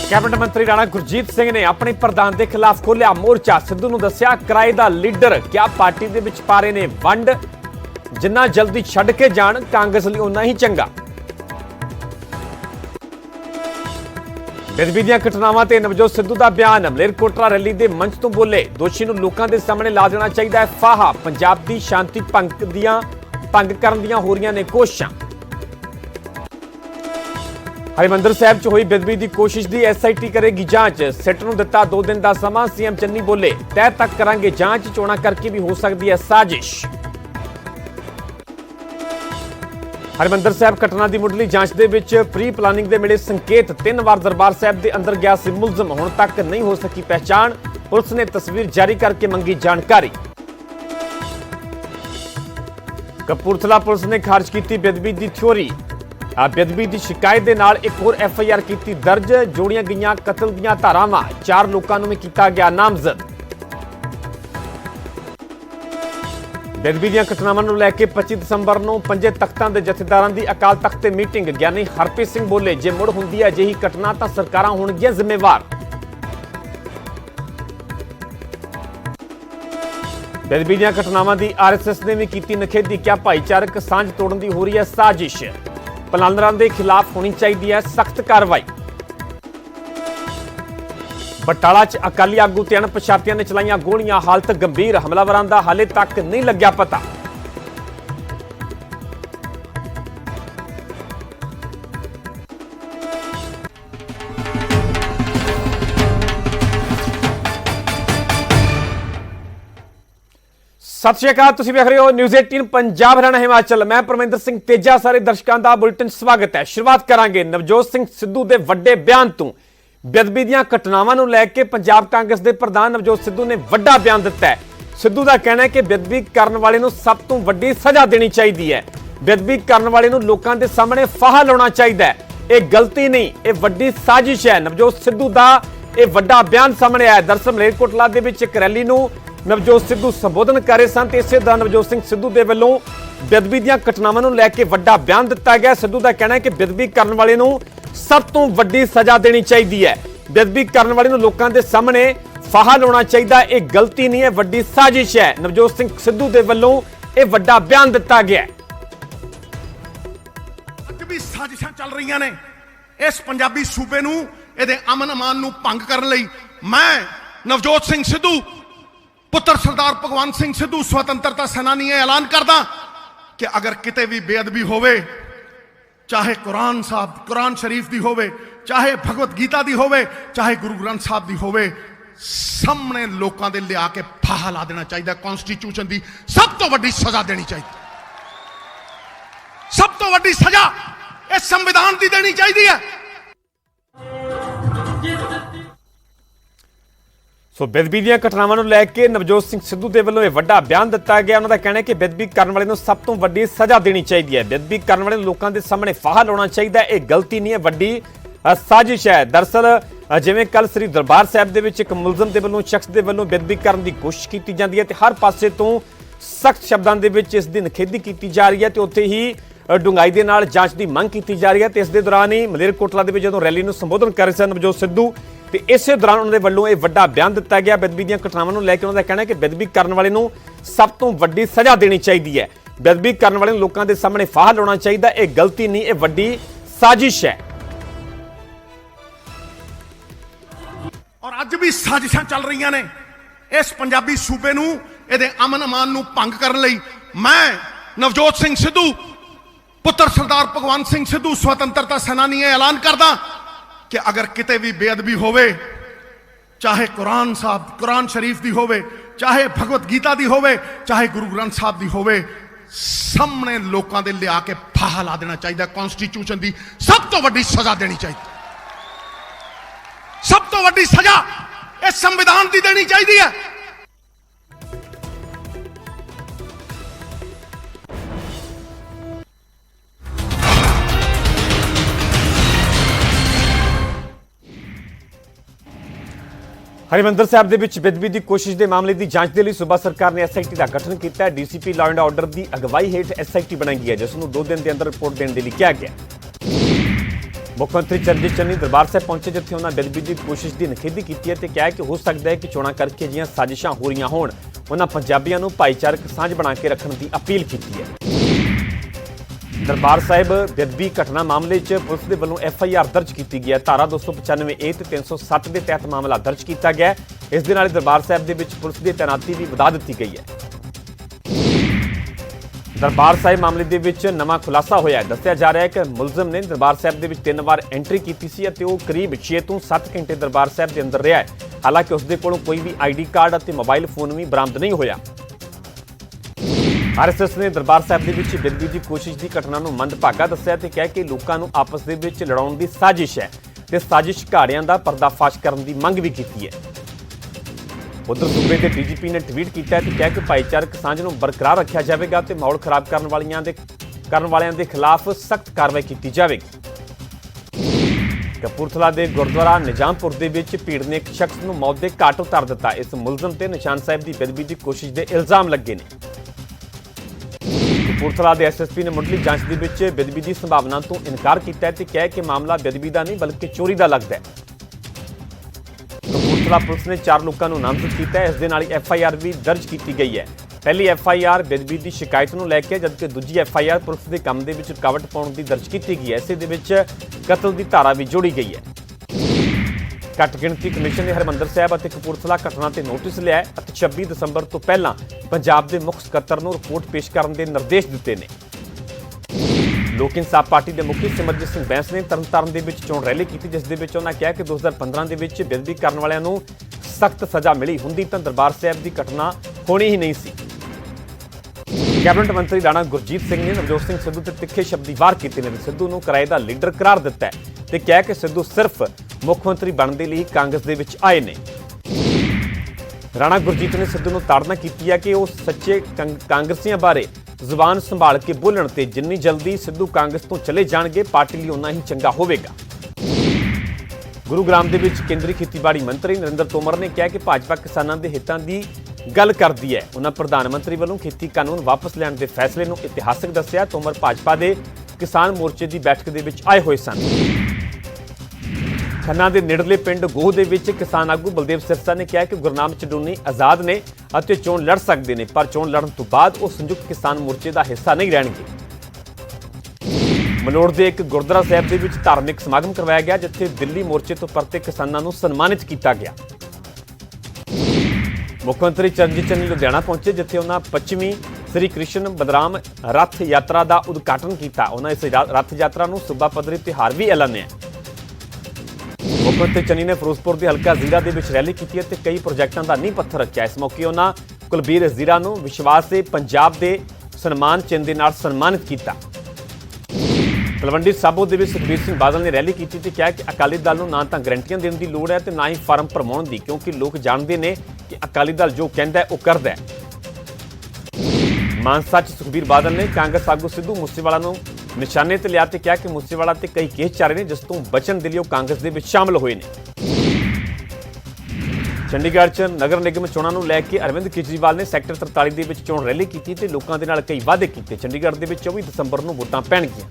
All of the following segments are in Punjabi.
कैबिनेट मंत्री राणा गुरजीत सिंह ने अपने प्रधान के खिलाफ खोलिया मोर्चा। सिद्धू नूं दस्सिया किराए दा लीडर। क्या पार्टी दे विच पा रहे ने वंड? जिन्ना जल्दी छड्ड के जाण कांग्रेस लई उन्ना ही चंगा। बेदबी दीआं घटनावां ते नवजोत सिद्धू दा बयान। मलेरकोटला रैली दे मंच तो बोले, दोषी नूं लोकां दे सामने ला देना चाहिदा है फाहा। पंजाब दी शांति भंग करन दीआं हो रहीआं ने कोशिशां। हरिमंदर साहिब च हुई बेदबी की कोशिश की SIT करेगी जांच। सिट नूं दिता 2 दिन का समा। CM चन्नी बोले, तय तक करांगे जांच, चोणां करके भी हो सकती है साजिश। हरिमंदर साहिब घटना की मुढ़ली जांच दे विच प्री प्लानिंग के मिले संकेत। 3 बार दरबार साहिब के अंदर गया सी मुलजम, हुण तक नहीं हो सकी पहचान। पुलिस ने तस्वीर जारी करके मंगी जानकारी। कपूरथला पुलिस ने खारिज की बेदबी की थ्योरी। बेदबी की शिकायत के नाल एक होर FIR की दर्ज। जोड़ियां गईयां कतल दीआं धारावां। 4 लोगों नूं भी कीता गया नामजद। बेदबी दीआं घटनावां नूं लैके 25 दसंबर नूं 5 तख्तां दे जथेदारां दी अकाल तख्त ते मीटिंग। ज्ञानी हरप्रीत सिंह बोले, जे मुड़ हुंदी है अजिही घटना तां सरकारां होणगीआं जिम्मेवार। बेदबी दीआं घटनावां दी RSS ने भी की निखेधी। क्या भाईचारक सांझ तोड़न की हो रही है साजिश? पलानरां के खिलाफ होनी चाहिए है सख्त कार्रवाई। बटाला च अकाली आगू ते अणपछातियां ने चलाईयां गोलियां। हालत गंभीर। हमलावरां दा हाले तक नहीं लग्या पता। सत श्री अकाल, तुसीं वेख रहे हो न्यूज़ 18 पंजाब हरियाणा हिमाचल। मैं परमिंदर सिंह तेजा। सारे दर्शकों का बुलेटिन स्वागत है। शुरुआत करांगे नवजोत सिंह सिद्धू के वड्डे बयान तो। बेदबी दीआं घटनावां नूं लैके पंजाब कांग्रेस के प्रधान नवजोत सिद्धू ने वड्डा बयान दिता है। सिद्धू का कहना है कि बेदबी करने वाले नूं सब तो वड्डी सज़ा देनी चाहिए है। बेदबी करने वाले नूं लोकां दे सामने फाहा लाउणा चाहिए है। यह गलती नहीं, यह वड्डी साजिश है। नवजोत सिद्धू का यह वड्डा बयान सामने आया। दरअसल मलेरकोटला दे विच एक रैली नूं नवजोत सिद्धू संबोधन कर रहे सन। इसे दौरान नवजोत सिंह सिद्धू के वलों बेदबी दीआं घटनावां नूं लैके वड्डा बयान दिता गया। सिद्धू का कहना है कि बेदबी करने वाले नूं सब तो वड्डी सज़ा देनी चाहिए है। बेदबी करने वाले नूं लोकां दे सामने फाहा लाउणा चाहिए। यह गलती नहीं है, वड्डी साजिश है। नवजोत सिंह सिद्धू के वलों यह वड्डा बयान दिता गया। अज भी साजिशां चल रही ने इस पंजाबी सूबे नूं, इहदे अमन अमान नूं भंग करन लई। मैं नवजोत सिंह सिद्धू पुत्र सरदार भगवंत सिंह सिद्धू स्वतंत्रता सेनानी ऐलान करदा कि अगर किते भी बेअदबी होवे, चाहे कुरान शरीफ दी होवे, चाहे भगवत गीता दी होवे, चाहे गुरु ग्रंथ साहब दी होवे, सामने लोकां दे लिया के फाहा ला देना चाहिए। कॉन्स्टिट्यूशन दी सब तो वड्डी सजा देनी चाहिए। सब तो वड्डी सजा इस संविधान दी देनी चाहिए है। सो बेदबी दीआं घटनावां नूं लैके नवजोत सिंह सिद्धू के वलों यह वड्डा बयान दिता गया। उन्होंने कहना है कि बेदबी करने वाले नूं सब तो वड्डी सजा देनी चाहिए है। बेदबी करने वाले लोगों के सामने फाहा लाउणा चाहिए। यह गलती नहीं है, वड्डी साजिश है। दरअसल जिवें कल श्री दरबार साहिब दे विच एक मुलजम के वलों शख्स के वलों बेदबी करने की कोशिश की जाती है तो हर पासे तो सख्त शब्दों के विच इस दी निखेधी की जा रही है तो उत्थे ही डूंगाई दे नाल जांच की मंग की जा रही है। तो इस दे दौरान ही मलेरकोटला दे विच जदों रैली नूं संबोधन कर रहे सन नवजोत सिद्धू, तो इस दौरान उन्होंने वलों यह वड्डा बयान दिता गया। बेदबी दीआं घटनावां नूं लैके उन्होंने कहना है कि बेदबी करने वाले नूं सब तो वड्डी सज़ा देनी चाहिए है। बेदबी करने वाले लोगों के सामने फाहा लाउणा चाहिए। यह गलती नहीं, यह वड्डी साजिश है। और अज भी साजिशां चल रही ने इस पंजाबी सूबे नूं, इहदे अमन अमान नूं भंग करन लई। मैं नवजोत सिंह सिद्धू पुत्र सरदार भगवंत सिंह सिद्धू स्वतंत्रता सेनानी ऐलान करदा कि अगर किते भी बेअदबी होवे, चाहे कुरान शरीफ दी होवे, चाहे भगवत गीता दी होवे, चाहे गुरु ग्रंथ साहब दी होवे, सामने लोकां दे लिया के फाहा ला देना चाहिए। कॉन्स्टिट्यूशन दी सब तो वड्डी सजा देनी चाहिए। सब तो वड्डी सजा इस संविधान दी देनी चाहिए है। हरिमंदर साहिब दे विच बेदबी की कोशिश के मामले की जांच के लिए सूबा सरकार ने SIT का गठन किया है। DCP लॉ एंड ऑर्डर की अगवाई हेठ SIT बनाई गई है, जिसनूं 2 दिन के अंदर रिपोर्ट देने के लिए कहा गया। ਮੁੱਖ ਮੰਤਰੀ ਚਰਨਜੀਤ ਚੰਨੀ ਦਰਬਾਰ ਸਾਹਿਬ ਪਹੁੰਚੇ, ਜਿੱਥੇ ਉਹਨਾਂ ਬੇਅਦਬੀ ਦੀ ਕੋਸ਼ਿਸ਼ ਦੀ ਨਿਖੇਧੀ ਕੀਤੀ ਹੈ ਤੇ ਕਿਹਾ ਕਿ ਹੋ ਸਕਦਾ ਹੈ ਕਿ ਚੋਣਾਂ ਕਰਕੇ ਅਜਿਹੀਆਂ ਸਾਜ਼ਿਸ਼ਾਂ ਹੋ ਰਹੀਆਂ ਹੋਣ। ਉਹਨਾਂ ਪੰਜਾਬੀਆਂ ਨੂੰ ਭਾਈਚਾਰਕ ਸਾਂਝ ਬਣਾ ਕੇ ਰੱਖਣ ਦੀ ਅਪੀਲ ਕੀਤੀ ਹੈ। ਦਰਬਾਰ ਸਾਹਿਬ ਬੇਅਦਬੀ ਘਟਨਾ ਮਾਮਲੇ 'ਚ ਪੁਲਿਸ ਦੇ ਵੱਲੋਂ FIR ਦਰਜ ਕੀਤੀ ਗਈ ਹੈ। ਧਾਰਾ 295A ਤੇ 307 ਦੇ ਤਹਿਤ ਮਾਮਲਾ ਦਰਜ ਕੀਤਾ ਗਿਆ। ਇਸ ਦੇ ਨਾਲ ਦਰਬਾਰ ਸਾਹਿਬ ਦੇ ਵਿੱਚ ਪੁਲਿਸ ਦੀ ਤੈਨਾਤੀ ਵੀ ਵਧਾ ਦਿੱਤੀ ਗਈ ਹੈ। ਦਰਬਾਰ ਸਾਹਿਬ ਮਾਮਲੇ ਦੇ ਵਿੱਚ ਨਵਾਂ ਖੁਲਾਸਾ ਹੋਇਆ ਹੈ। ਦੱਸਿਆ ਜਾ ਰਿਹਾ ਹੈ ਕਿ ਮੁਲਜ਼ਮ ਨੇ ਦਰਬਾਰ ਸਾਹਿਬ ਦੇ ਵਿੱਚ 3 ਵਾਰ ਐਂਟਰੀ ਕੀਤੀ ਸੀ ਅਤੇ ਉਹ ਕਰੀਬ 6 ਤੋਂ 7 ਘੰਟੇ ਦਰਬਾਰ ਸਾਹਿਬ ਦੇ ਅੰਦਰ ਰਿਹਾ ਹੈ। ਹਾਲਾਂਕਿ ਉਸ ਦੇ ਕੋਲੋਂ ਕੋਈ ਵੀ ID ਕਾਰਡ ਅਤੇ ਮੋਬਾਈਲ ਫੋਨ ਵੀ ਬਰਾਮਦ ਨਹੀਂ ਹੋਇਆ। RSS ਨੇ ਦਰਬਾਰ ਸਾਹਿਬ ਦੇ ਵਿੱਚ ਬੇਅਦਬੀ ਦੀ ਕੋਸ਼ਿਸ਼ ਦੀ ਘਟਨਾ ਨੂੰ ਮੰਦਭਾਗਾ ਦੱਸਿਆ ਤੇ ਕਿਹਾ ਕਿ ਲੋਕਾਂ ਨੂੰ ਆਪਸ ਦੇ ਵਿੱਚ ਲੜਾਉਣ ਦੀ ਸਾਜ਼ਿਸ਼ ਹੈ ਤੇ ਸਾਜ਼ਿਸ਼ਕਾਰੀਆਂ ਦਾ ਪਰਦਾਫਾਸ਼ ਕਰਨ ਦੀ ਮੰਗ ਵੀ ਕੀਤੀ ਹੈ। ਉਧਰ ਸੂਬੇ ਦੇ DGP ਨੇ ਟਵੀਟ ਕੀਤਾ ਤੇ ਕਿਹਾ ਕਿ ਭਾਈਚਾਰਕ ਸਾਂਝ ਨੂੰ ਬਰਕਰਾਰ ਰੱਖਿਆ ਜਾਵੇਗਾ ਤੇ ਮਾਹੌਲ ਖਰਾਬ ਕਰਨ ਵਾਲਿਆਂ ਦੇ ਖਿਲਾਫ ਸਖਤ ਕਾਰਵਾਈ ਕੀਤੀ ਜਾਵੇਗੀ। ਕਪੂਰਥਲਾ ਦੇ ਗੁਰਦੁਆਰਾ ਨਿਜ਼ਾਮਪੁਰ ਦੇ ਵਿੱਚ ਭੀੜ ਨੇ ਇੱਕ ਸ਼ਖਸ ਨੂੰ ਮੌਤ ਦੇ ਘਾਟ ਉਤਾਰ ਦਿੱਤਾ। ਇਸ ਮੁਲਜ਼ਮ ਤੇ ਨਿਸ਼ਾਨ ਸਾਹਿਬ ਦੀ ਬੇਅਦਬੀ ਦੀ ਕੋਸ਼ਿਸ਼ ਦੇ ਇਲਜ਼ਾਮ ਲੱਗੇ ਨੇ। ਕਪੂਰਥਲਾ ਦੇ SSP ਨੇ ਮੁੱਢਲੀ ਜਾਂਚ ਦੇ ਵਿੱਚ ਬੇਅਦਬੀ ਦੀ ਸੰਭਾਵਨਾ ਤੋਂ ਇਨਕਾਰ ਕੀਤਾ ਤੇ ਕਿਹਾ ਕਿ ਮਾਮਲਾ ਬੇਅਦਬੀ ਦਾ ਨਹੀਂ ਬਲਕਿ ਚੋਰੀ ਦਾ ਲੱਗਦਾ ਹੈ। ਕਪੂਰਥਲਾ ਪੁਲਿਸ ਨੇ 4 ਲੋਕਾਂ ਨੂੰ ਨਾਮਜ਼ਦ ਕੀਤਾ ਹੈ। ਇਸ ਦੇ ਨਾਲ ਹੀ FIR ਵੀ ਦਰਜ ਕੀਤੀ ਗਈ ਹੈ। ਪਹਿਲੀ FIR ਬੇਅਦਬੀ ਦੀ ਸ਼ਿਕਾਇਤ ਨੂੰ ਲੈ ਕੇ, ਜਦਕਿ ਦੂਜੀ FIR ਪੁਲਿਸ ਦੇ ਕੰਮ ਦੇ ਵਿੱਚ ਰੁਕਾਵਟ ਪਾਉਣ ਦੀ ਦਰਜ ਕੀਤੀ ਗਈ ਹੈ। ਇਸੇ ਦੇ ਵਿੱਚ ਕਤਲ ਦੀ ਧਾਰਾ ਵੀ ਜੋੜੀ ਗਈ ਹੈ। ਘੱਟ ਗਿਣਤੀ ਕਮਿਸ਼ਨ ਨੇ ਹਰਿਮੰਦਰ ਸਾਹਿਬ ਅਤੇ ਕਪੂਰਥਲਾ ਘਟਨਾ ਤੇ ਨੋਟਿਸ ਲਿਆ ਹੈ ਅਤੇ 26 ਦਸੰਬਰ ਤੋਂ ਪਹਿਲਾਂ ਪੰਜਾਬ ਦੇ ਮੁੱਖ ਸਕੱਤਰ ਨੂੰ ਰਿਪੋਰਟ ਪੇਸ਼ ਕਰਨ ਦੇ ਨਿਰਦੇਸ਼ ਦਿੱਤੇ ਨੇ। ਲੋਕ ਇਨਸਾਫ ਪਾਰਟੀ ਦੇ ਮੁਖੀ ਸਿਮਰਜੀਤ ਸਿੰਘ ਬੈਂਸ ਨੇ ਤਰਨਤਾਰਨ ਦੇ ਵਿੱਚ ਚੋਣ ਰੈਲੀ ਕੀਤੀ, ਜਿਸ ਦੇ ਵਿੱਚ ਉਹਨਾਂ ਕਿਹਾ ਕਿ 2015 ਦੇ ਵਿੱਚ ਬੇਅਦਬੀ ਕਰਨ ਵਾਲਿਆਂ ਨੂੰ ਸਖਤ ਸਜ਼ਾ ਮਿਲੀ ਹੁੰਦੀ ਤਾਂ ਦਰਬਾਰ ਸਾਹਿਬ ਦੀ ਘਟਨਾ ਹੋਣੀ ਹੀ ਨਹੀਂ ਸੀ। ਕੈਬਨਿਟ ਮੰਤਰੀ ਰਾਣਾ ਗੁਰਜੀਤ ਸਿੰਘ ਨੇ ਨਵਜੋਤ ਸਿੰਘ ਸਿੱਧੂ ਤੇ ਤਿੱਖੇ ਸ਼ਬਦੀ ਵਾਰ ਕੀਤੇ ਨੇ। ਸਿੱਧੂ ਨੂੰ ਕਿਰਾਏ ਦਾ ਲੀਡਰ ਕਰਾਰ ਦਿੱਤਾ ਹੈ ਤੇ ਕਿਹਾ ਕਿ ਸਿੱਧੂ ਸਿਰਫ ਮੁੱਖ ਮੰਤਰੀ ਬਣਨ ਦੇ ਲਈ ਕਾਂਗਰਸ ਦੇ ਵਿੱਚ ਆਏ ਨੇ। ਰਾਣਾ ਗੁਰਜੀਤ ਨੇ ਸਿੱਧੂ ਨੂੰ ਤਾੜਨਾ ਕੀਤੀ ਹੈ ਕਿ ਉਹ ਸੱਚੇ ਕਾਂਗਰਸੀਆਂ ਬਾਰੇ ਜ਼ੁਬਾਨ ਸੰਭਾਲ ਕੇ ਬੋਲਣ ਤੇ ਜਿੰਨੀ ਜਲਦੀ ਸਿੱਧੂ ਕਾਂਗਰਸ ਤੋਂ ਚਲੇ ਜਾਣਗੇ ਪਾਰਟੀ ਲਈ ਉਨਾ ਹੀ ਚੰਗਾ ਹੋਵੇਗਾ। ਗੁਰੂਗ੍ਰਾਮ ਦੇ ਵਿੱਚ ਕੇਂਦਰੀ ਖੇਤੀਬਾੜੀ ਮੰਤਰੀ ਨਰਿੰਦਰ ਤੋਮਰ ਨੇ ਕਿਹਾ ਕਿ ਭਾਜਪਾ ਕਿਸਾਨਾਂ ਦੇ ਹਿੱਤਾਂ ਦੀ ਗੱਲ ਕਰਦੀ ਹੈ। ਉਹਨਾਂ ਪ੍ਰਧਾਨ ਮੰਤਰੀ ਵੱਲੋਂ ਖੇਤੀ ਕਾਨੂੰਨ ਵਾਪਸ ਲੈਣ ਦੇ ਫੈਸਲੇ ਨੂੰ ਇਤਿਹਾਸਕ ਦੱਸਿਆ। ਤੋਮਰ ਭਾਜਪਾ ਦੇ ਕਿਸਾਨ ਮੋਰਚੇ ਦੀ ਬੈਠਕ ਦੇ ਵਿੱਚ ਆਏ ਹੋਏ ਸਨ। ਖੰਨਾ ਦੇ ਨੇੜਲੇ ਪਿੰਡ ਗੋਹ ਦੇ ਵਿੱਚ ਕਿਸਾਨ ਆਗੂ ਬਲਦੇਵ ਸਿਰਸਾ ਨੇ ਕਿਹਾ ਕਿ ਗੁਰਨਾਮ ਚਡੂਨੀ ਆਜ਼ਾਦ ਨੇ ਅਤੇ ਚੋਣ ਲੜ ਸਕਦੇ ਨੇ, ਪਰ ਚੋਣ ਲੜਨ ਤੋਂ ਬਾਅਦ ਉਹ ਸੰਯੁਕਤ ਕਿਸਾਨ ਮੋਰਚੇ ਦਾ ਹਿੱਸਾ ਨਹੀਂ ਰਹਿਣਗੇ। ਮਲੋੜ ਦੇ ਇੱਕ ਗੁਰਦੁਆਰਾ ਸਾਹਿਬ ਦੇ ਵਿੱਚ ਧਾਰਮਿਕ ਸਮਾਗਮ ਕਰਵਾਇਆ ਗਿਆ, ਜਿੱਥੇ ਦਿੱਲੀ ਮੋਰਚੇ ਤੋਂ ਪਰਤੇ ਕਿਸਾਨਾਂ ਨੂੰ ਸਨਮਾਨਿਤ ਕੀਤਾ ਗਿਆ। ਮੁੱਖ ਮੰਤਰੀ ਚਰਨਜੀਤ ਚੰਨੀ ਲੁਧਿਆਣਾ ਪਹੁੰਚੇ, ਜਿੱਥੇ ਉਹਨਾਂ 25ਵੀਂ ਸ੍ਰੀ ਕ੍ਰਿਸ਼ਨ ਬਲਰਾਮ ਰੱਥ ਯਾਤਰਾ ਦਾ ਉਦਘਾਟਨ ਕੀਤਾ। ਉਹਨਾਂ ਇਸ ਰੱਥ ਯਾਤਰਾ ਨੂੰ ਸੂਬਾ ਪੱਧਰੀ ਤਿਉਹਾਰ ਵੀ ਐਲਾਨਿਆ। ਮੁੱਖ ਮੰਤਰੀ ਚੰਨੀ ਨੇ ਫਿਰੋਜ਼ਪੁਰ ਦੇ ਹਲਕਾ ਜ਼ੀਰਾ ਦੇ ਵਿੱਚ ਰੈਲੀ ਕੀਤੀ ਅਤੇ ਕਈ ਪ੍ਰੋਜੈਕਟਾਂ ਦਾ ਨੀਂਹ ਪੱਥਰ ਰੱਖਿਆ। ਇਸ ਮੌਕੇ ਉਹਨਾਂ ਕੁਲਬੀਰ ਜ਼ੀਰਾ ਨੂੰ ਵਿਸ਼ਵਾਸ ਤੇ ਪੰਜਾਬ ਦੇ ਸਨਮਾਨ ਚਿੰਨ੍ਹ ਦੇ ਨਾਲ ਸਨਮਾਨਿਤ ਕੀਤਾ। ਤਲਵੰਡੀ ਸਾਬੋ ਦੇ ਵਿੱਚ ਸੁਖਬੀਰ ਸਿੰਘ ਬਾਦਲ ਨੇ ਰੈਲੀ ਕੀਤੀ ਤੇ ਕਿਹਾ ਕਿ ਅਕਾਲੀ ਦਲ ਨੂੰ ਨਾ ਤਾਂ ਗਰੰਟੀਆਂ ਦੇਣ ਦੀ ਲੋੜ ਹੈ ਤੇ ਨਾ ਹੀ ਫਾਰਮ ਭਰਮਾਉਣ ਦੀ, ਕਿਉਂਕਿ ਲੋਕ ਜਾਣਦੇ ਨੇ ਕਿ ਅਕਾਲੀ ਦਲ ਜੋ ਕਹਿੰਦਾ ਹੈ ਉਹ ਕਰਦਾ ਹੈ। ਮਾਨਸਾ 'ਚ ਸੁਖਬੀਰ ਬਾਦਲ ਨੇ ਕਾਂਗਰਸ ਆਗੂ ਸਿੱਧੂ ਮੂਸੇਵਾਲਾ ਨੂੰ ਨਿਸ਼ਾਨੇ ਤੇ ਲਿਆ ਤੇ ਕਿਹਾ ਕਿ ਮੂਸੇਵਾਲਾ ਤੇ ਕਈ ਕੇਸ ਚੱਲ ਰਹੇ ਨੇ, ਜਿਸ ਤੋਂ ਬਚਣ ਦੇ ਲਈ ਉਹ ਕਾਂਗਰਸ ਦੇ ਵਿੱਚ ਸ਼ਾਮਲ ਹੋਏ ਨੇ। ਚੰਡੀਗੜ੍ਹ 'ਚ ਨਗਰ ਨਿਗਮ ਚੋਣਾਂ ਨੂੰ ਲੈ ਕੇ ਅਰਵਿੰਦ ਕੇਜਰੀਵਾਲ ਨੇ ਸੈਕਟਰ 43 ਦੇ ਵਿੱਚ ਚੋਣ ਰੈਲੀ ਕੀਤੀ ਤੇ ਲੋਕਾਂ ਦੇ ਨਾਲ ਕਈ ਵਾਅਦੇ ਕੀਤੇ। ਚੰਡੀਗੜ੍ਹ ਦੇ ਵਿੱਚ 24 ਦਸੰਬਰ ਨੂੰ ਵੋਟਾਂ ਪੈਣਗੀਆਂ।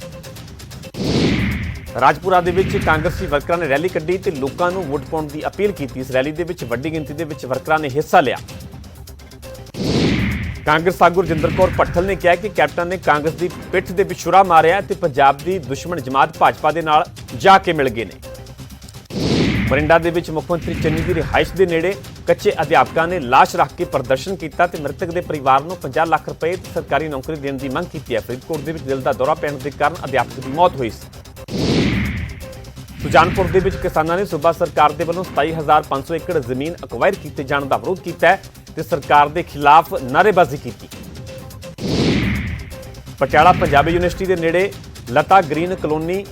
ਰਾਜਪੁਰਾ ਦੇ ਵਿੱਚ ਕਾਂਗਰਸੀ ਵਰਕਰਾਂ ਨੇ ਰੈਲੀ ਕੱਢੀ ਤੇ ਲੋਕਾਂ ਨੂੰ ਵੋਟ ਪਾਉਣ ਦੀ ਅਪੀਲ ਕੀਤੀ। ਇਸ ਰੈਲੀ ਦੇ ਵਿੱਚ ਵੱਡੀ ਗਿਣਤੀ ਦੇ ਵਿੱਚ ਵਰਕਰਾਂ ਨੇ ਹਿੱਸਾ ਲਿਆ। ਕਾਂਗਰਸ ਆਗੂ ਰਜਿੰਦਰ ਕੌਰ ਭੱਠਲ ਨੇ ਕਿਹਾ ਕਿ ਕੈਪਟਨ ਨੇ ਕਾਂਗਰਸ ਦੀ ਪਿੱਠ ਦੇ ਵਿੱਚ ਛੁਰਾ ਮਾਰਿਆ ਤੇ ਪੰਜਾਬ ਦੀ ਦੁਸ਼ਮਣ ਜਮਾਤ ਭਾਜਪਾ ਦੇ ਨਾਲ ਜਾ ਕੇ ਮਿਲ ਗਏ ਨੇ। ਮਰਿੰਡਾ ਦੇ ਵਿੱਚ ਮੁੱਖ ਮੰਤਰੀ ਚੰਨੀ ਦੀ ਰਿਹਾਇਸ਼ ਦੇ ਨੇੜੇ ਕੱਚੇ ਅਧਿਆਪਕਾਂ ਨੇ ਲਾਸ਼ ਰੱਖ ਕੇ ਪ੍ਰਦਰਸ਼ਨ ਕੀਤਾ ਤੇ ਮ੍ਰਿਤਕ ਦੇ ਪਰਿਵਾਰ ਨੂੰ 50 ਲੱਖ ਰੁਪਏ ਤੇ ਸਰਕਾਰੀ ਨੌਕਰੀ ਦੇਣ ਦੀ ਮੰਗ ਕੀਤੀ ਹੈ। ਫਰੀਦਕੋਟ ਦੇ ਵਿੱਚ ਦਿਲ ਦਾ ਦੌਰਾ ਪੈਣ ਦੇ ਕਾਰਨ ਅਧਿਆਪਕ ਦੀ ਮੌਤ ਹੋਈ ਸੀ। ਸੁਜਾਨਪੁਰ ਦੇ ਵਿੱਚ ਕਿਸਾਨਾਂ ਨੇ ਸੂਬਾ ਸਰਕਾਰ ਦੇ ਵੱਲੋਂ 27,500 ਏਕੜ ਜ਼ਮੀਨ ਅਕਵਾਇਰ ਕੀਤੇ ਜਾਣ ਦਾ ਵਿਰੋਧ ਕੀਤਾ ਹੈ ਤੇ ਸਰਕਾਰ ਦੇ ਖਿਲਾਫ ਨਾਅਰੇਬਾਜ਼ੀ ਕੀਤੀ। ਪਟਿਆਲਾ ਪੰਜਾਬੀ ਯੂਨੀਵਰਸਿਟੀ ਦੇ ਨੇੜੇ ਲਤਾ ਗ੍ਰੀਨ ਕਲੋਨੀ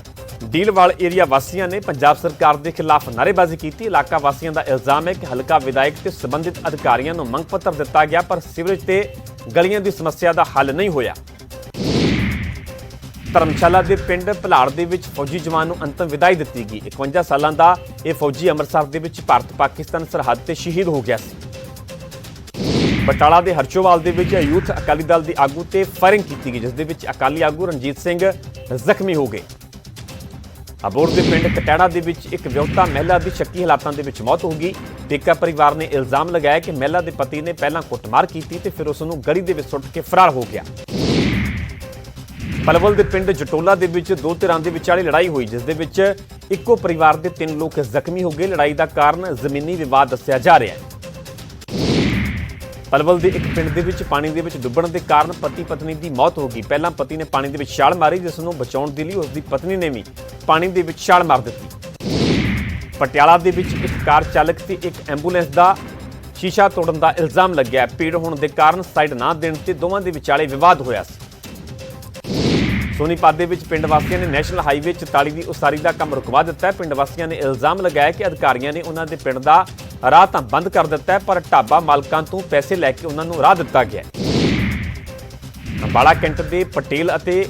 ਡੀਲਵਾਲ ਏਰੀਆ ਵਾਸੀਆਂ ਨੇ ਪੰਜਾਬ ਸਰਕਾਰ ਦੇ ਖਿਲਾਫ ਨਾਅਰੇਬਾਜ਼ੀ ਕੀਤੀ। ਇਲਾਕਾ ਵਾਸੀਆਂ ਦਾ ਇਲਜ਼ਾਮ ਹੈ ਕਿ ਹਲਕਾ ਵਿਧਾਇਕ ਤੇ ਸੰਬੰਧਿਤ ਅਧਿਕਾਰੀਆਂ ਨੂੰ ਮੰਗ ਪੱਤਰ ਦਿੱਤਾ ਗਿਆ, ਪਰ ਸੀਵਰੇਜ ਤੇ ਗਲੀਆਂ ਦੀ ਸਮੱਸਿਆ ਦਾ ਹੱਲ ਨਹੀਂ ਹੋਇਆ। ਧਰਮਸ਼ਾਲਾ ਦੇ ਪਿੰਡ ਭਲਾੜ ਦੇ ਵਿੱਚ ਫੌਜੀ ਜਵਾਨ ਨੂੰ ਅੰਤਮ ਵਿਦਾਈ ਦਿੱਤੀ ਗਈ। 51 ਸਾਲਾਂ ਦਾ ਇਹ ਫੌਜੀ ਅੰਮ੍ਰਿਤਸਰ ਦੇ ਵਿੱਚ ਭਾਰਤ-ਪਾਕਿਸਤਾਨ ਸਰਹੱਦ ਤੇ ਸ਼ਹੀਦ ਹੋ ਗਿਆ ਸੀ। ਬਟਾਲਾ ਦੇ ਹਰਚੋਵਾਲ ਦੇ ਵਿੱਚ ਯੂਥ ਅਕਾਲੀ ਦਲ ਦੇ ਆਗੂ ਤੇ ਫਾਇਰਿੰਗ ਕੀਤੀ ਗਈ, ਜਿਸ ਦੇ ਵਿੱਚ ਅਕਾਲੀ ਆਗੂ ਰਣਜੀਤ ਸਿੰਘ ਜ਼ਖਮੀ ਹੋ ਗਏ। ਅਬੋਹਰ ਦੇ ਪਿੰਡ ਕਟੈੜਾ ਦੇ ਵਿੱਚ ਇੱਕ ਵਿਆਹੁਤਾ ਮਹਿਲਾ ਦੀ ਸ਼ੱਕੀ ਹਾਲਾਤਾਂ ਦੇ ਵਿੱਚ ਮੌਤ ਹੋ ਗਈ। ਪੀੜਤਾ ਪਰਿਵਾਰ ਨੇ ਇਲਜ਼ਾਮ ਲਗਾਇਆ ਕਿ ਮਹਿਲਾ ਦੇ ਪਤੀ ਨੇ ਪਹਿਲਾਂ ਕੁੱਟਮਾਰ ਕੀਤੀ ਤੇ ਫਿਰ ਉਸ ਨੂੰ ਗਲੀ ਦੇ ਵਿੱਚ ਸੁੱਟ ਕੇ ਫਰਾਰ ਹੋ ਗਿਆ। ਪਲਵਲ ਦੇ ਪਿੰਡ ਜਟੋਲਾ ਦੇ ਵਿੱਚ ਦੋ ਧਿਰਾਂ ਦੇ ਵਿਚਾਲੇ ਲੜਾਈ ਹੋਈ, ਜਿਸ ਦੇ ਵਿੱਚ ਇੱਕੋ ਪਰਿਵਾਰ ਦੇ 3 ਲੋਕ ਜ਼ਖਮੀ ਹੋ ਗਏ। ਲੜਾਈ ਦਾ ਕਾਰਨ ਜ਼ਮੀਨੀ ਵਿਵਾਦ ਦੱਸਿਆ ਜਾ ਰਿਹਾ ਹੈ। ਪਲਵਲ ਦੇ ਇੱਕ ਪਿੰਡ ਦੇ ਵਿੱਚ ਪਾਣੀ ਦੇ ਵਿੱਚ ਡੁੱਬਣ ਦੇ ਕਾਰਨ ਪਤੀ ਪਤਨੀ ਦੀ ਮੌਤ ਹੋ ਗਈ। ਪਹਿਲਾਂ ਪਤੀ ਨੇ ਪਾਣੀ ਦੇ ਵਿੱਚ ਛਾਲ ਮਾਰੀ, ਜਿਸ ਨੂੰ ਬਚਾਉਣ ਦੇ ਲਈ ਉਸ ਦੀ ਪਤਨੀ ਨੇ ਵੀ ਪਾਣੀ ਦੇ ਵਿੱਚ ਛਾਲ ਮਾਰ ਦਿੱਤੀ। ਪਟਿਆਲਾ ਦੇ ਵਿੱਚ ਇੱਕ ਕਾਰ ਚਾਲਕ ਤੇ ਇੱਕ ਐਂਬੂਲੈਂਸ ਦਾ ਸ਼ੀਸ਼ਾ ਤੋੜਨ ਦਾ ਇਲਜ਼ਾਮ ਲੱਗਿਆ। ਭੀੜ ਹੋਣ ਦੇ ਕਾਰਨ ਸਾਈਡ ਨਾ ਦੇਣ ਤੇ ਦੋਵਾਂ ਦੇ ਵਿਚਾਲੇ ਵਿਵਾਦ ਹੋਇਆ ਸੀ। ਸੋਨੀਪਤ ਦੇ ਵਿੱਚ ਪਿੰਡ ਵਾਸੀਆਂ ਨੇ ਨੈਸ਼ਨਲ ਹਾਈਵੇ 44 ਦੀ ਉਸਾਰੀ ਦਾ ਕੰਮ ਰੁਕਵਾ ਦਿੱਤਾ ਹੈ। ਪਿੰਡ ਵਾਸੀਆਂ ਨੇ ਇਲਜ਼ਾਮ ਲਗਾਇਆ ਕਿ ਅਧਿਕਾਰੀਆਂ ਨੇ ਉਹਨਾਂ ਦੇ ਪਿੰਡ ਦਾ ਰਾਹ ਤਾਂ ਬੰਦ ਕਰ ਦਿੱਤਾ ਹੈ, ਪਰ ਢਾਬਾ ਮਾਲਕਾਂ ਤੋਂ ਪੈਸੇ ਲੈ ਕੇ ਉਹਨਾਂ ਨੂੰ ਰਾਹ ਦਿੱਤਾ ਗਿਆ ਹੈ। ਅੰਬਾਲਾ ਕੈਂਟ ਦੇ ਪਟੇਲ ਅਤੇ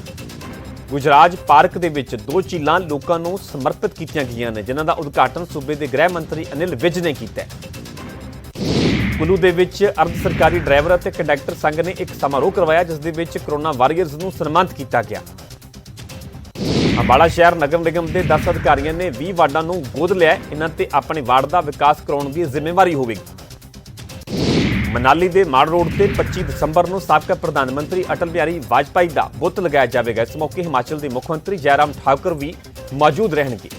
ਗੁਜਰਾਜ ਪਾਰਕ ਦੇ ਵਿੱਚ 2 ਝੀਲਾਂ ਲੋਕਾਂ ਨੂੰ ਸਮਰਪਿਤ ਕੀਤੀਆਂ ਗਈਆਂ ਨੇ, ਜਿਨ੍ਹਾਂ ਦਾ ਉਦਘਾਟਨ ਸੂਬੇ ਦੇ ਗ੍ਰਹਿ ਮੰਤਰੀ ਅਨਿਲ ਵਿਜ ਨੇ ਕੀਤਾ ਹੈ। ਕੁੱਲੂ ਦੇ ਵਿੱਚ ਅਰਧ ਸਰਕਾਰੀ ਡਰਾਈਵਰ ਅਤੇ ਕੰਡਕਟਰ ਸੰਘ ਨੇ ਇੱਕ ਸਮਾਰੋਹ ਕਰਵਾਇਆ, ਜਿਸ ਦੇ ਵਿੱਚ ਕਰੋਨਾ ਵਾਰੀਅਰਸ ਨੂੰ ਸਨਮਾਨਿਤ ਕੀਤਾ ਗਿਆ। ਅੰਬਾਲਾ ਸ਼ਹਿਰ ਨਗਰ ਨਿਗਮ ਦੇ 10 ਅਧਿਕਾਰੀਆਂ ਨੇ 20 ਵਾਰਡਾਂ ਨੂੰ ਗੋਦ ਲਿਆ। ਇਹਨਾਂ ਤੇ ਆਪਣੇ ਵਾਰਡ ਦਾ ਵਿਕਾਸ ਕਰਾਉਣ ਦੀ ਜ਼ਿੰਮੇਵਾਰੀ ਹੋਵੇਗੀ। ਮਨਾਲੀ ਦੇ ਮਾੜ ਰੋਡ ਤੇ 25 ਦਸੰਬਰ ਨੂੰ ਸਾਬਕਾ ਪ੍ਰਧਾਨ ਮੰਤਰੀ ਅਟਲ ਬਿਹਾਰੀ ਵਾਜਪਾਈ ਦਾ ਬੁੱਤ ਲਗਾਇਆ ਜਾਵੇਗਾ। ਇਸ ਮੌਕੇ ਹਿਮਾਚਲ ਦੇ ਮੁੱਖ ਮੰਤਰੀ ਜੈਰਾਮ ਠਾਕੁਰ ਵੀ ਮੌਜੂਦ ਰਹਿਣਗੇ।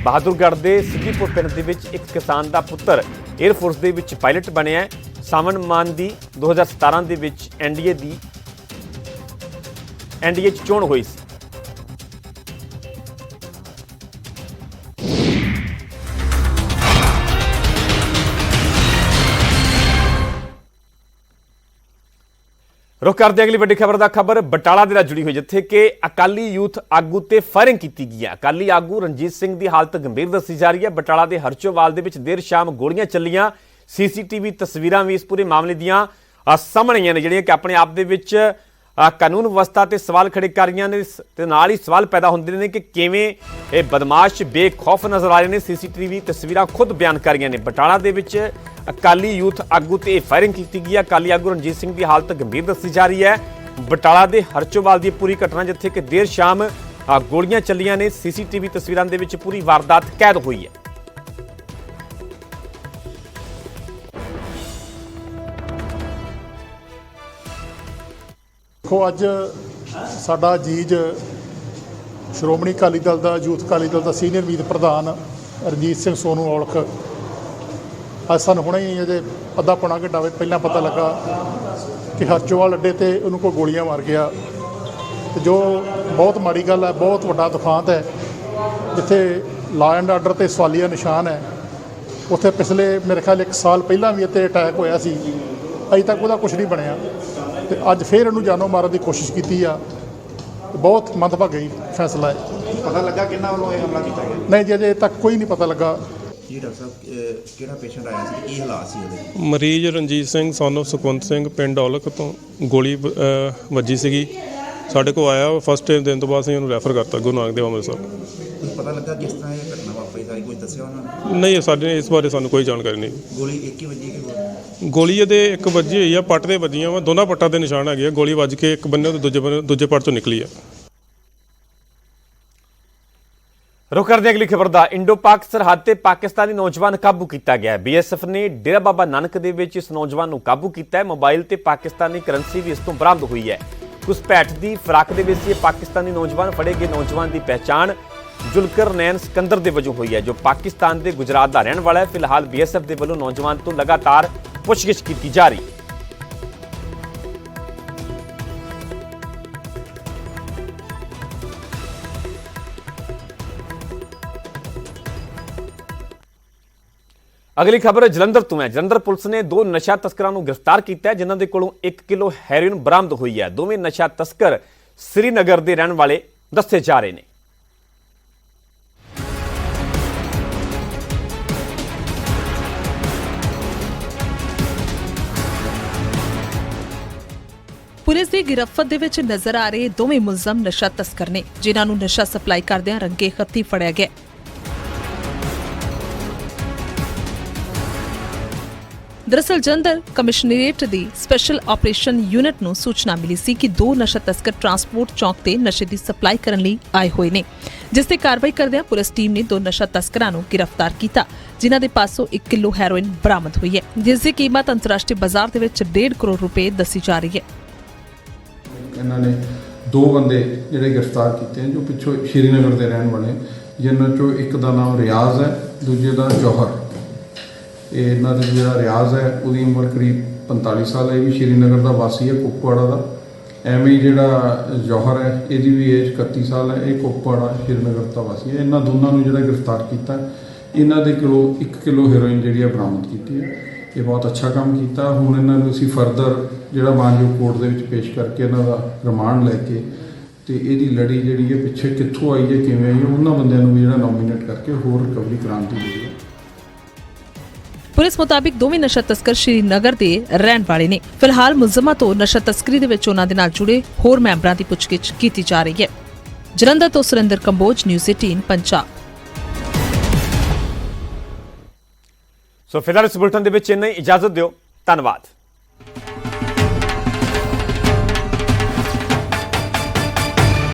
ਬਹਾਦੁਰਗੜ੍ਹ ਦੇ ਸਿੱਧੀਪੁਰ ਪਿੰਡ ਦੇ ਵਿੱਚ ਇੱਕ ਕਿਸਾਨ ਦਾ ਪੁੱਤਰ 에ਅਰ ਫੋਰਸ ਦੇ ਵਿੱਚ ਪਾਇਲਟ ਬਣਿਆ। ਸਾਵਣ ਮਾਨ ਦੀ 2017 ਦੇ ਵਿੱਚ ਐਨਡੀਏ 'ਚ ਚੋਣ ਹੋਈ ਸੀ। ਰੁਕ ਕਰਦੇ ਅਗਲੀ ਵੱਡੀ ਖਬਰ ਦਾ। ਖਬਰ ਬਟਾਲਾ ਦੇ ਨਾਲ ਜੁੜੀ ਹੋਈ, ਜਿੱਥੇ ਕਿ ਅਕਾਲੀ ਯੂਥ ਆਗੂ ਤੇ ਫਾਇਰਿੰਗ ਕੀਤੀ ਗਈ ਹੈ। ਅਕਾਲੀ ਆਗੂ ਰਣਜੀਤ ਸਿੰਘ ਦੀ ਹਾਲਤ ਗੰਭੀਰ ਦੱਸੀ ਜਾ ਰਹੀ ਹੈ। ਬਟਾਲਾ ਦੇ ਹਰਚੋਵਾਲ ਦੇ ਵਿੱਚ ਦੇਰ ਸ਼ਾਮ ਗੋਲੀਆਂ ਚੱਲੀਆਂ। ਸੀਸੀਟੀਵੀ ਤਸਵੀਰਾਂ ਵੀ ਇਸ ਪੂਰੇ ਮਾਮਲੇ ਦੀਆਂ ਸਾਹਮਣੇ ਆਈਆਂ ਨੇ, ਜਿਹੜੀਆਂ ਕਿ ਆਪਣੇ ਆਪ ਦੇ ਵਿੱਚ ਕਾਨੂੰਨ ਵਿਵਸਥਾ ਤੇ ਸਵਾਲ ਖੜੇ ਕਰ ਰਹੀਆਂ ਨੇ ਤੇ ਨਾਲ ਹੀ ਸਵਾਲ ਪੈਦਾ ਹੁੰਦੇ ਨੇ ਕਿ ਕਿਵੇਂ ਇਹ ਬਦਮਾਸ਼ ਬੇਖੌਫ ਨਜ਼ਰ ਆ ਰਹੇ ਨੇ। ਸੀਸੀਟੀਵੀ ਤਸਵੀਰਾਂ ਖੁਦ ਬਿਆਨ ਕਰ ਰਹੀਆਂ ਨੇ। ਬਟਾਲਾ ਦੇ ਵਿੱਚ ਅਕਾਲੀ ਯੂਥ ਆਗੂ ਤੇ ਫਾਇਰਿੰਗ ਕੀਤੀ ਗਈ ਹੈ। ਅਕਾਲੀ ਆਗੂ ਰਣਜੀਤ ਸਿੰਘ ਦੀ ਹਾਲਤ ਗੰਭੀਰ ਦੱਸੀ ਜਾ ਰਹੀ ਹੈ। ਬਟਾਲਾ ਦੇ ਹਰਚੋਵਾਲ ਦੀ ਪੂਰੀ ਘਟਨਾ, ਜਿੱਥੇ ਕਿ ਦੇਰ ਸ਼ਾਮ ਗੋਲੀਆਂ ਚੱਲੀਆਂ ਨੇ। ਸੀਸੀਟੀਵੀ ਤਸਵੀਰਾਂ ਦੇ ਵਿੱਚ ਪੂਰੀ ਵਾਰਦਾਤ ਕੈਦ ਹੋਈ ਹੈ। ਦੇਖੋ, ਅੱਜ ਸਾਡਾ ਅਜੀਜ਼ ਸ਼੍ਰੋਮਣੀ ਅਕਾਲੀ ਦਲ ਦਾ ਯੂਥ ਅਕਾਲੀ ਦਲ ਦਾ ਸੀਨੀਅਰ ਮੀਤ ਪ੍ਰਧਾਨ ਰਣਜੀਤ ਸਿੰਘ ਸੋਨੂ ਔਲਖ ਅੱਜ ਸਾਨੂੰ ਹੁਣੇ ਹੀ ਅਜੇ ਅੱਧਾ ਪੌਣਾ ਘੰਟਾ ਪਹਿਲਾਂ ਪਤਾ ਲੱਗਾ ਕਿ ਹਰਚੋਵਾਲ ਅੱਡੇ ਤੇ ਉਹਨੂੰ ਕੋਈ ਗੋਲੀਆਂ ਮਾਰ ਗਿਆ, ਤੇ ਜੋ ਬਹੁਤ ਮਾੜੀ ਗੱਲ ਹੈ। ਬਹੁਤ ਵੱਡਾ ਦੁਖਾਂਤ ਹੈ। ਜਿੱਥੇ ਲਾ ਐਂਡ ਆਰਡਰ ਤੇ ਸਵਾਲੀਆ ਨਿਸ਼ਾਨ ਹੈ, ਉੱਥੇ ਪਿਛਲੇ ਮੇਰੇ ਖਿਆਲ 1 ਸਾਲ ਪਹਿਲਾਂ ਵੀ ਇੱਥੇ ਅਟੈਕ ਹੋਇਆ ਸੀ। ਅਜੇ ਤੱਕ ਉਹਦਾ ਕੁਝ ਨਹੀਂ ਬਣਿਆ, ਤੇ ਅੱਜ ਫਿਰ ਇਹਨੂੰ ਜਾਨੋਂ ਮਾਰਨ ਦੀ ਕੋਸ਼ਿਸ਼ ਕੀਤੀ ਆ। ਬਹੁਤ ਮੰਦਭਾਗੀ ਫੈਸਲਾ ਹੈ। ਪਤਾ ਲੱਗਾ ਕਿੰਨਾ ਵੱਲੋਂ ਇਹ ਹਮਲਾ ਕੀਤਾ ਗਿਆ? ਨਹੀਂ ਜੀ, ਅਜੇ ਤੱਕ ਕੋਈ ਨਹੀਂ ਪਤਾ ਲੱਗਾ। ਜੀ ਡਾਕਟਰ ਸਾਹਿਬ, ਕਿਹੜਾ ਪੇਸ਼ੈਂਟ ਆਇਆ ਸੀ, ਕੀ ਹਾਲਾਤ ਸੀ ਉਹਦੇ? ਮਰੀਜ਼ ਰਣਜੀਤ ਸਿੰਘ son of ਸੁਖਵੰਤ ਸਿੰਘ ਪਿੰਡ ਔਲਖ ਤੋਂ ਗੋਲੀ ਵੱਜੀ ਸੀਗੀ। ਸਾਡੇ ਕੋਲ ਆਇਆ, ਫਸਟ ਏਡ ਦੇਣ ਤੋਂ ਬਾਅਦ ਅਸੀਂ ਉਹਨੂੰ ਰੈਫਰ ਕਰਤਾ ਗੁਰੂ ਨਾਨਕ ਦੇਵ ਅੰਮ੍ਰਿਤਸਰ। ਕੁਝ ਪਤਾ ਲੱਗਾ ਕਿਸ ਤਰ੍ਹਾਂ ਇਹ ਘਟਨਾ ਵਾਪਰੀ? ਸਾਰੀ ਕੁਝ ਦੱਸਿਆ ਉਹਨਾਂ ਨੇ? ਨਹੀਂ, ਸਾਡੇ ਇਸ ਬਾਰੇ ਸਾਨੂੰ ਕੋਈ ਜਾਣਕਾਰੀ ਨਹੀਂ। ਗੋਲੀ ਇੱਕ ਹੀ ਵੱਜੀ ਕਿ ਗੋਲੀ ਇਹਦੇ ਇੱਕ ਵੱਜੀ ਹੋਈ ਆ, ਪੱਟ ਦੇ ਵੱਜੀਆਂ ਵਾ, ਦੋਨਾਂ ਪੱਟਾਂ ਦੇ ਨਿਸ਼ਾਨ ਹੈਗੇ ਆ। ਗੋਲੀ ਵੱਜ ਕੇ ਇੱਕ ਬੰਨੇ ਤੋਂ ਦੂਜੇ ਪੱਟ ਤੋਂ ਨਿਕਲੀ ਆ। ਰੁਕ ਕਰਦੇ ਅਗਲੀ ਖਬਰ ਦਾ। ਇੰਡੋ ਪਾਕ ਸਰਹੱਦ ਤੇ ਪਾਕਿਸਤਾਨੀ ਨੌਜਵਾਨ ਕਾਬੂ ਕੀਤਾ ਗਿਆ ਹੈ। ਬੀਐਸਐਫ ਨੇ ਡੇਰਾ ਬਾਬਾ ਨਾਨਕ ਦੇ ਵਿੱਚ ਇਸ ਨੌਜਵਾਨ ਨੂੰ ਕਾਬੂ ਕੀਤਾ ਹੈ। ਮੋਬਾਈਲ ਤੇ ਪਾਕਿਸਤਾਨੀ ਕਰੰਸੀ ਵੀ ਇਸ ਤੋਂ ਬਰਾਮਦ ਹੋਈ ਹੈ। ਘੁਸਪੈਠ ਦੀ ਫਰਾਕ ਦੇ ਵਿੱਚ ਇਹ ਪਾਕਿਸਤਾਨੀ ਨੌਜਵਾਨ ਫੜੇ ਗਏ ਨੌਜਵਾਨ ਦੀ ਪਹਿਚਾਣ ਜ਼ੁਲਕਰ ਨੈਨ ਸਿਕੰਦਰ ਦੇ ਵਜੋਂ ਹੋਈ ਹੈ, ਜੋ ਪਾਕਿਸਤਾਨ ਦੇ ਗੁਜਰਾਤ ਦਾ ਰਹਿਣ ਵਾਲਾ ਹੈ। ਫਿਲਹਾਲ ਬੀਐਸਐਫ ਦੇ ਵੱਲੋਂ ਨੌਜਵਾਨ ਤੋਂ ਲਗਾਤਾਰ ਪੁੱਛਗਿੱਛ ਕੀਤੀ ਜਾ ਰਹੀ ਹੈ। ਅਗਲੀ ਖਬਰ ਜਲੰਧਰ ਤੋਂ ਹੈ। ਜਲੰਧਰ ਪੁਲਿਸ ਨੇ 2 ਨਸ਼ਾ ਤਸਕਰਾਂ ਨੂੰ ਗ੍ਰਿਫਤਾਰ ਕੀਤਾ ਹੈ, ਜਿਨ੍ਹਾਂ ਦੇ ਕੋਲੋਂ 1 ਕਿਲੋ ਹੈਰੋਇਨ ਬਰਾਮਦ ਹੋਈ ਹੈ। ਦੋਵੇਂ ਨਸ਼ਾ ਤਸਕਰ ਸ੍ਰੀਨਗਰ ਦੇ ਰਹਿਣ ਵਾਲੇ ਦੱਸੇ ਜਾ ਰਹੇ ਨੇ। ਪੁਲਿਸ ਦੀ ਗਿਰਫਤ ਦੇ ਵਿੱਚ ਨਜ਼ਰ ਆ ਰਹੇ ਦੋਵੇਂ ਮੁਲਜ਼ਮ ਨਸ਼ਾ ਤਸਕਰ ਨੇ, ਜਿਨ੍ਹਾਂ ਨੂੰ ਨਸ਼ਾ ਸਪਲਾਈ ਕਰਦਿਆਂ ਰੰਗੇ ਹੱਥੀਂ ਫੜਿਆ ਗਿਆ। ਦਰਅਸਲ ਜਲੰਧਰ ਕਮਿਸ਼ਨਰੇਟ ਦੀ ਸਪੈਸ਼ਲ ਆਪਰੇਸ਼ਨ ਯੂਨਿਟ ਨੂੰ ਸੂਚਨਾ ਮਿਲੀ ਸੀ ਕਿ 2 ਨਸ਼ਾ ਤਸਕਰ ਟਰਾਂਸਪੋਰਟ ਚੌਕ ਤੇ ਨਸ਼ੇ ਦੀ ਸਪਲਾਈ ਕਰਨ ਲਈ ਆਏ ਹੋਏ ਨੇ। ਜਿਸ ਤੇ ਕਾਰਵਾਈ ਕਰਦਿਆਂ ਪੁਲਿਸ ਟੀਮ ਨੇ 2 ਨਸ਼ਾ ਤਸਕਰਾਂ ਨੂੰ ਗ੍ਰਿਫਤਾਰ ਕੀਤਾ, ਜਿਨ੍ਹਾਂ ਦੇ ਪਾਸੋਂ 1 ਕਿਲੋ ਹੈਰੋਇਨ ਬਰਾਮਦ ਹੋਈ ਹੈ, ਜਿਸ ਦੀ ਕੀਮਤ ਅੰਤਰਰਾਸ਼ਟਰੀ ਬਾਜ਼ਾਰ ਦੇ ਵਿੱਚ 1.5 ਕਰੋੜ ਰੁਪਏ ਦੱਸੀ ਜਾ ਰਹੀ ਹੈ। ਇਹਨਾਂ ਨੇ 2 ਬੰਦੇ ਜਿਹੜੇ ਗ੍ਰਿਫਤਾਰ ਕੀਤੇ ਹਨ ਜੋ ਪਿੱਛੋਂ ਸ਼੍ਰੀਨਗਰ ਦੇ ਰਹਿਣ ਵਾਲੇ, ਜਿਨ੍ਹਾਂ ਚੋਂ ਇੱਕ ਦਾ ਨਾਮ ਰਿਆਜ਼ ਹੈ, ਦੂਜੇ ਦਾ ਜੌਹਰ। ਇਹ ਇਹਨਾਂ ਦਾ ਜਿਹੜਾ ਰਿਆਜ਼ ਹੈ ਉਹਦੀ ਉਮਰ ਕਰੀਬ 45 ਸਾਲ ਹੈ, ਇਹ ਵੀ ਸ਼੍ਰੀਨਗਰ ਦਾ ਵਾਸੀ ਹੈ, ਕੁਪਵਾੜਾ ਦਾ। ਐਵੇਂ ਹੀ ਜਿਹੜਾ ਜੌਹਰ ਹੈ ਇਹਦੀ ਵੀ ਏਜ 31 ਸਾਲ ਹੈ, ਇਹ ਕੁਪਵਾੜਾ ਸ਼੍ਰੀਨਗਰ ਦਾ ਵਾਸੀ ਹੈ। ਇਹਨਾਂ ਦੋਨਾਂ ਨੂੰ ਜਿਹੜਾ ਗ੍ਰਿਫਤਾਰ ਕੀਤਾ, ਇਹਨਾਂ ਦੇ ਕੋਲੋਂ 1 ਕਿਲੋ ਹੈਰੋਇਨ ਜਿਹੜੀ ਹੈ ਬਰਾਮਦ ਕੀਤੀ ਹੈ। ਇਹ ਬਹੁਤ ਅੱਛਾ ਕੰਮ ਕੀਤਾ। ਹੁਣ ਇਹਨਾਂ ਨੂੰ ਅਸੀਂ ਫਰਦਰ ਜਿਹੜਾ ਮਾਨਯੋਗ ਕੋਰਟ ਦੇ ਵਿੱਚ ਪੇਸ਼ ਕਰਕੇ ਇਹਨਾਂ ਦਾ ਰਿਮਾਂਡ ਲੈ ਕੇ ਤੇ ਇਹਦੀ ਲੜੀ ਜਿਹੜੀ ਹੈ ਪਿੱਛੇ ਕਿੱਥੋਂ ਆਈ ਹੈ, ਕਿਵੇਂ ਆਈ ਹੈ, ਉਹਨਾਂ ਬੰਦਿਆਂ ਨੂੰ ਵੀ ਜਿਹੜਾ ਨੋਮੀਨੇਟ ਕਰਕੇ ਹੋਰ ਰਿਕਵਰੀ ਕਰਾਉਣ ਦੀ ਲੋੜ ਹੈ। ਪੁਲਿਸ ਮੁਤਾਬਿਕ ਦੋਵੇਂ ਨਸ਼ਾ ਤਸਕਰ ਸ਼੍ਰੀਨਗਰ ਦੇ ਰਹਿਣ ਵਾਲੇ ਨੇ। ਫਿਲਹਾਲ ਮੁਲਜ਼ਮਾਂ ਤੋਂ ਨਸ਼ਾ ਤਸਕਰੀ ਦੇ ਵਿੱਚ ਉਹਨਾਂ ਦੇ ਨਾਲ ਜੁੜੇ ਹੋਰ ਮੈਂਬਰਾਂ ਦੀ ਪੁੱਛਗਿੱਛ ਕੀਤੀ ਜਾ ਰਹੀ ਹੈ। ਜਲੰਧਰ ਤੋਂ ਸੁਰਿੰਦਰ ਕੰਬੋਜ, ਨਿਊਜ਼ 18 ਪੰਜਾਬ। ਸੋ ਫਿਲਹਾਲ ਇਸ ਬੁਲੇਟਿਨ ਦੇ ਵਿੱਚ ਇੰਨਾ ਹੀ, ਇਜਾਜ਼ਤ ਦਿਓ, ਧੰਨਵਾਦ।